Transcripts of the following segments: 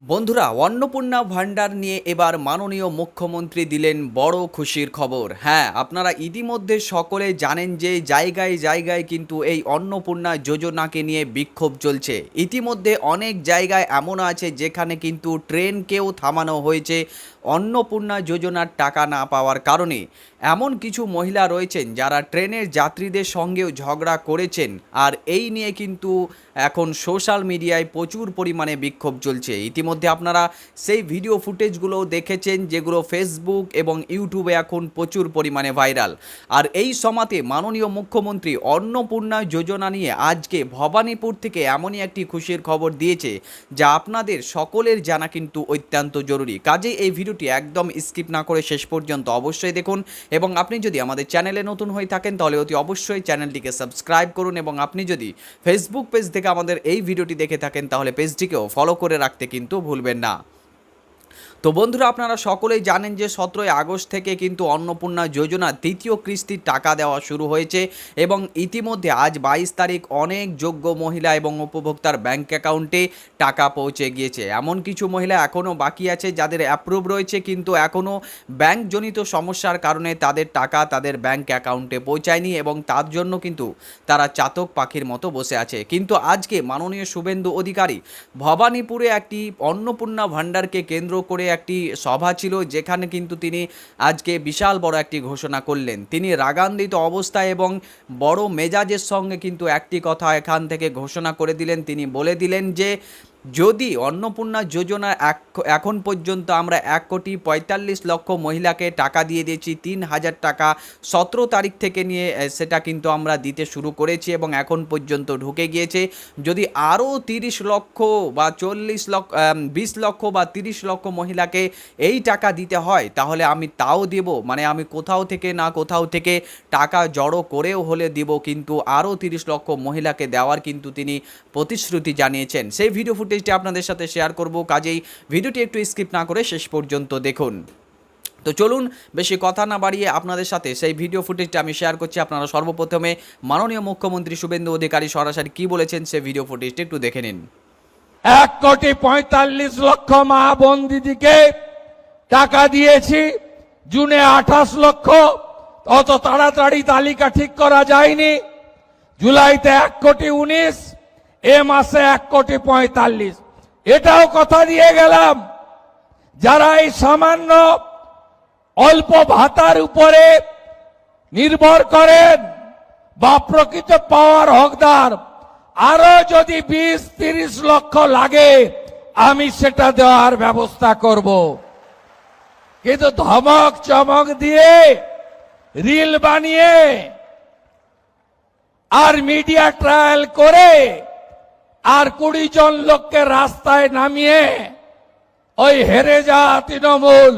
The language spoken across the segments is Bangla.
বন্ধুরা, অন্নপূর্ণা ভান্ডার নিয়ে এবার মাননীয় মুখ্যমন্ত্রী দিলেন বড় খুশির খবর। হ্যাঁ, আপনারা ইতিমধ্যে সকলে জানেন যে জায়গায় জায়গায় কিন্তু এই অন্নপূর্ণা যোজনাকে নিয়ে বিক্ষোভ চলছে। ইতিমধ্যে অনেক জায়গায় এমন আছে যেখানে কিন্তু ট্রেনকেও থামানো হয়েছে অন্নপূর্ণা যোজনার টাকা না পাওয়ার কারণে। এমন কিছু মহিলা রয়েছেন যারা ট্রেনের যাত্রীদের সঙ্গেও ঝগড়া করেছেন, আর এই নিয়ে কিন্তু এখন সোশ্যাল মিডিয়ায় প্রচুর পরিমাণে বিক্ষোভ চলছে। ইতিমধ্যে আপনারা সেই ভিডিও ফুটেজগুলো দেখেছেন যেগুলো ফেসবুক এবং ইউটিউবে এখন প্রচুর পরিমাণে ভাইরাল। আর এই সমাতে মাননীয় মুখ্যমন্ত্রী অন্নপূর্ণা যোজনা নিয়ে আজকে ভবানীপুর থেকে এমনই একটি খুশির খবর দিয়েছে যা আপনাদের সকলের জানা কিন্তু অত্যন্ত জরুরি। কাজেই এই ভিডিওটি একদম স্কিপ না করে শেষ পর্যন্ত অবশ্যই দেখুন, এবং আপনি যদি আমাদের চ্যানেলে নতুন হয়ে থাকেন তাহলে অতি অবশ্যই চ্যানেলটিকে সাবস্ক্রাইব করুন, এবং আপনি যদি ফেসবুক পেজ থেকে আমাদের এই ভিডিওটি দেখে থাকেন তাহলে পেজটিকেও ফলো করে রাখতে কিন্তু ভুলবেন না। তো বন্ধুরা, আপনারা সকলেই জানেন যে 17ই আগস্ট থেকে কিন্তু অন্নপূর্ণা যোজনা দ্বিতীয় কিস্তির টাকা দেওয়া শুরু হয়েছে, এবং ইতিমধ্যে আজ 22 তারিখ অনেক যোগ্য মহিলা এবং উপভোক্তার ব্যাংক অ্যাকাউন্টে টাকা পৌঁছে গিয়েছে। এমন কিছু মহিলা এখনও বাকি আছে যাদের অ্যাপ্রুভ রয়েছে, কিন্তু এখনও ব্যাংকজনিত সমস্যার কারণে তাদের টাকা তাদের ব্যাংক অ্যাকাউন্টে পৌঁছায়নি, এবং তার জন্য কিন্তু তারা চাতক পাখির মতো বসে আছে। কিন্তু আজকে মাননীয় শুভেন্দু অধিকারী ভবানীপুরে একটি অন্নপূর্ণা ভান্ডারকে কেন্দ্র করে একটি সভা ছিল, যেখানে কিন্তু তিনি আজকে বিশাল বড় একটি ঘোষণা করলেন। তিনি রাগান্বিত অবস্থায় এবং বড় মেজাজের সঙ্গে কিন্তু একটি কথা এখান থেকে ঘোষণা করে দিলেন। তিনি বলে দিলেন যে যদি অন্নপূর্ণা যোজনা এখন পর্যন্ত আমরা 1,45,00,000 মহিলাকে টাকা দিয়ে দিয়েছি, 3,000 টাকা 17 তারিখ থেকে নিয়ে সেটা কিন্তু আমরা দিতে শুরু করেছি এবং এখন পর্যন্ত ঢুকে গিয়েছে। যদি আরও 30 লক্ষ বা 40 লক্ষ 20 লক্ষ বা 30 লক্ষ মহিলাকে এই টাকা দিতে হয় তাহলে আমি তাও দেব, মানে আমি কোথাও থেকে না কোথাও থেকে টাকা জড়ো করেও হলে দিব, কিন্তু আরও 30 লক্ষ মহিলাকে দেওয়ার কিন্তু তিনি প্রতিশ্রুতি জানিয়েছেন। সেই ভিডিও ফুটেজটি আপনাদের সাথে শেয়ার করব, কাজেই ভিডিওটি একটু স্কিপ না করে শেষ পর্যন্ত দেখুন। তো চলুন বেশি কথা না বাড়িয়ে আপনাদের সাথে সেই ভিডিও ফুটেজটা আমি শেয়ার করছি। আপনারা সর্বপ্রথমে মাননীয় মুখ্যমন্ত্রী শুভেন্দু অধিকারী সরাসরি কি বলেছেন সেই ভিডিও ফুটেজটি একটু দেখে নিন। 1,45,00,000 মা বোন দিদিকে টাকা দিয়েছি, জুনে 28 লক্ষ। অত তাড়াতাড়ি তালিকা ঠিক করা যায়নি। জুলাইতে 1,19,00,000, এ মাসে 1,45,00,000। এটাও কথা দিয়ে গেলাম, যারা এই সামান্য অল্প ভাতার উপরে নির্ভর করেন বা প্রকৃত পাওয়ার হকদার, আরো যদি 20-30 লক্ষ লাগে আমি সেটা দেওয়ার ব্যবস্থা করব। কিন্তু ধমক চমক দিয়ে, রিল বানিয়ে আর মিডিয়া ট্রায়াল করে আর 20 জন লোককে রাস্তায় নামিয়ে ওই হেরে যাওয়া তৃণমূল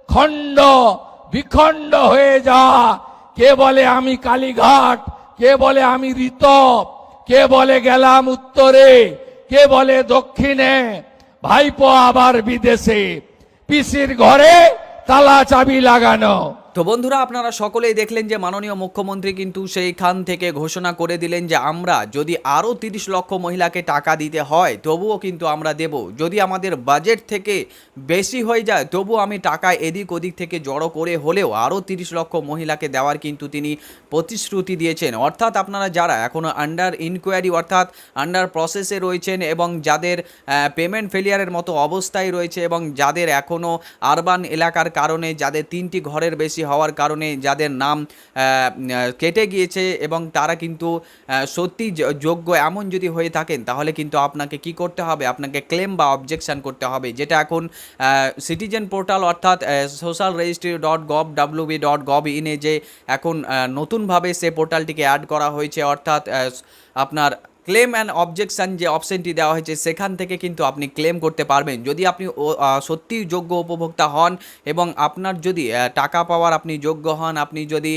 খণ্ড বিখণ্ড হয়ে যাওয়া, কে বলে আমি কালীঘাট, কে বলে আমি ঋতব, কে বলে গেলাম উত্তরে, কে বলে দক্ষিণে, ভাইপো আবার বিদেশে, পিসির ঘরে তালা চাবি লাগানো। তো বন্ধুরা, আপনারা সকলেই দেখলেন যে মাননীয় মুখ্যমন্ত্রী কিন্তু সেইখান থেকে ঘোষণা করে দিলেন যে আমরা যদি আরও 30 লক্ষ মহিলাকে টাকা দিতে হয় তবুও কিন্তু আমরা দেব। যদি আমাদের বাজেট থেকে বেশি হয়ে যায় তবুও আমি টাকা এদিক ওদিক থেকে জড়ো করে হলেও আরও 30 লক্ষ মহিলাকে দেওয়ার কিন্তু তিনি প্রতিশ্রুতি দিয়েছেন। অর্থাৎ আপনারা যারা এখনও আন্ডার ইনকোয়ারি অর্থাৎ আন্ডার প্রসেসে রয়েছেন এবং যাদের পেমেন্ট ফেলিয়ারের মতো অবস্থায় রয়েছে, এবং যাদের এখনও আরবান এলাকার কারণে যাদের 3টি ঘরের বেশি হওয়ার কারণে যাদের নাম কেটে গিয়েছে এবং তারা কিন্তু সত্যি যোগ্য এমন যদি হয়ে থাকেন তাহলে কিন্তু আপনাকে কি করতে হবে, আপনাকে ক্লেম বা অবজেকশন করতে হবে, যেটা এখন সিটিজেন পোর্টাল অর্থাৎ social-registry.gov.wb.gov.in যে এখন নতুনভাবে সে পোর্টালটিকে অ্যাড করা হয়েছে। অর্থাৎ আপনার ক্লেম অ্যান্ড অবজেকশন যে অপশনটি দেওয়া হয়েছে সেখান থেকে কিন্তু আপনি ক্লেম করতে পারবেন যদি আপনি সত্যি যোগ্য উপভোক্তা হন এবং আপনার যদি টাকা পাওয়ার আপনি যোগ্য হন, আপনি যদি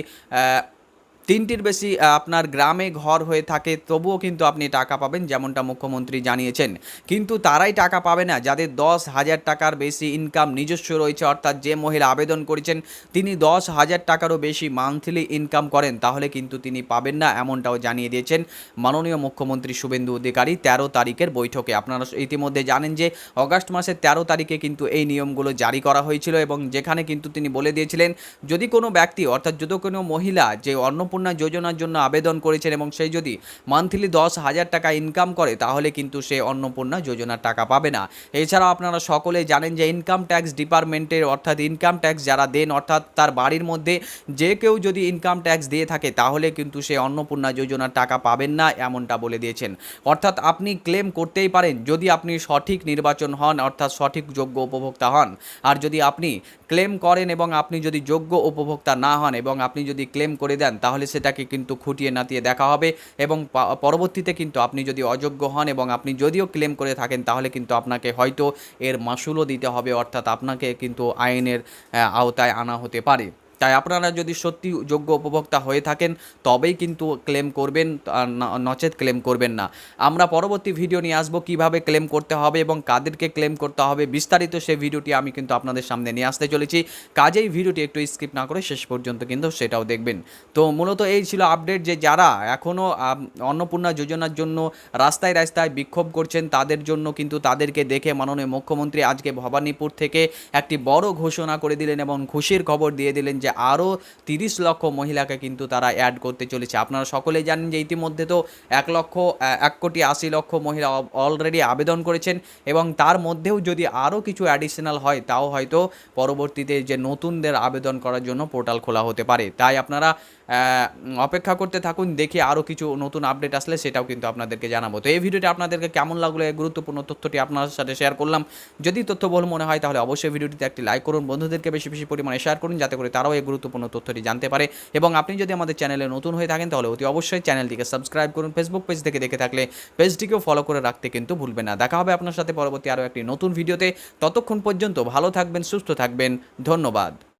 3টির বেশি আপনার গ্রামে ঘর হয়ে থাকে তবুও কিন্তু আপনি টাকা পাবেন, যেমনটা মুখ্যমন্ত্রী জানিয়েছেন। কিন্তু তারাই টাকা পাবে না যাদের 10,000 টাকার বেশি ইনকাম নিজস্ব রয়েছে, অর্থাৎ যে মহিলা আবেদন করেছেন তিনি 10,000 টাকারও বেশি মান্থলি ইনকাম করেন, তাহলে কিন্তু তিনি পাবেন না, এমনটাও জানিয়ে দিয়েছেন মাননীয় মুখ্যমন্ত্রী শুভেন্দু অধিকারী 13 তারিখের বৈঠকে। আপনারা ইতিমধ্যে জানেন যে অগাস্ট মাসের 13 তারিখে কিন্তু এই নিয়মগুলো জারি করা হয়েছিল, এবং যেখানে কিন্তু তিনি বলে দিয়েছিলেন যদি কোনো ব্যক্তি অর্থাৎ যদি কোনো মহিলা যে অন্নপূর্ণা যোজনার জন্য আবেদন করেছেন এবং সেই যদি মান্থলি 10,000 টাকা ইনকাম করে তাহলে কিন্তু সে অন্নপূর্ণা যোজনার টাকা পাবে না। এছাড়াও আপনারা সকলেই জানেন যে ইনকাম ট্যাক্স ডিপার্টমেন্টের অর্থাৎ ইনকাম ট্যাক্স যারা দেন, অর্থাৎ তার বাড়ির মধ্যে যে কেউ যদি ইনকাম ট্যাক্স দিয়ে থাকে তাহলে কিন্তু সে অন্নপূর্ণা যোজনার টাকা পাবেন না, এমনটা বলে দিয়েছেন। অর্থাৎ আপনি ক্লেম করতেই পারেন যদি আপনি সঠিক নির্বাচন হন, অর্থাৎ সঠিক যোগ্য উপভোক্তা হন। আর যদি আপনি ক্লেম করেন এবং আপনি যদি যোগ্য উপভোক্তা না হন এবং আপনি যদি ক্লেম করে দেন তাহলে সেটাকে কিন্তু খুঁটিয়ে নাতিয়ে দেখা হবে, এবং পরবর্তীতে কিন্তু আপনি যদি অযোগ্য হন এবং আপনি যদিও ক্লেম করে থাকেন তাহলে কিন্তু আপনাকে হয়তো এর মাসুলও দিতে হবে, অর্থাৎ আপনাকে কিন্তু আইনের আওতায় আনা হতে পারে। তাই আপনারা যদি সত্যি যোগ্য উপভোক্তা হয়ে থাকেন তবেই কিন্তু ক্লেম করবেন, নচেত ক্লেম করবেন না। আমরা পরবর্তী ভিডিও নিয়ে আসবো কীভাবে ক্লেম করতে হবে এবং কাদেরকে ক্লেম করতে হবে বিস্তারিত, সেই ভিডিওটি আমি কিন্তু আপনাদের সামনে নিয়ে আসতে চলেছি। কাজেই ভিডিওটি একটু স্কিপ না করে শেষ পর্যন্ত কিন্তু সেটাও দেখবেন। তো মূলত এই ছিল আপডেট যে যারা এখনও অন্নপূর্ণা যোজনার জন্য রাস্তায় রাস্তায় বিক্ষোভ করছেন তাদের জন্য কিন্তু তাদেরকে দেখে মাননীয় মুখ্যমন্ত্রী আজকে ভবানীপুর থেকে একটি বড় ঘোষণা করে দিলেন এবং খুশির খবর দিয়ে দিলেন যে আরও 30 লক্ষ মহিলাকে কিন্তু তারা অ্যাড করতে চলেছে। আপনারা সকলেই জানেন যে ইতিমধ্যে তো 1,80,00,000 মহিলা অলরেডি আবেদন করেছেন, এবং তার মধ্যেও যদি আরও কিছু অ্যাডিশনাল হয় তাও হয়তো পরবর্তীতে যে নতুনদের আবেদন করার জন্য পোর্টাল খোলা হতে পারে। তাই আপনারা অপেক্ষা করতে থাকুন, দেখি আরও কিছু নতুন আপডেট আসলে সেটাও কিন্তু আপনাদেরকে জানাবো। তো এই ভিডিওটি আপনাদেরকে কেমন লাগলো, এই গুরুত্বপূর্ণ তথ্যটি আপনার সাথে শেয়ার করলাম। যদি তথ্যবহুল মনে হয় তাহলে অবশ্যই ভিডিওটিতে একটি লাইক করুন, বন্ধুদেরকে বেশি বেশি পরিমাণে শেয়ার করুন যাতে করে তারাও এই গুরুত্বপূর্ণ তথ্যটি জানতে পারে। এবং আপনি যদি আমাদের চ্যানেলে নতুন হয়ে থাকেন তাহলে অতি অবশ্যই চ্যানেলটিকে সাবস্ক্রাইব করুন। ফেসবুক পেজ থেকে দেখে থাকলে পেজটিকেও ফলো করে রাখতে কিন্তু ভুলবেন না। দেখা হবে আপনার সাথে পরবর্তী আরও একটি নতুন ভিডিওতে। ততক্ষণ পর্যন্ত ভালো থাকবেন, সুস্থ থাকবেন, ধন্যবাদ।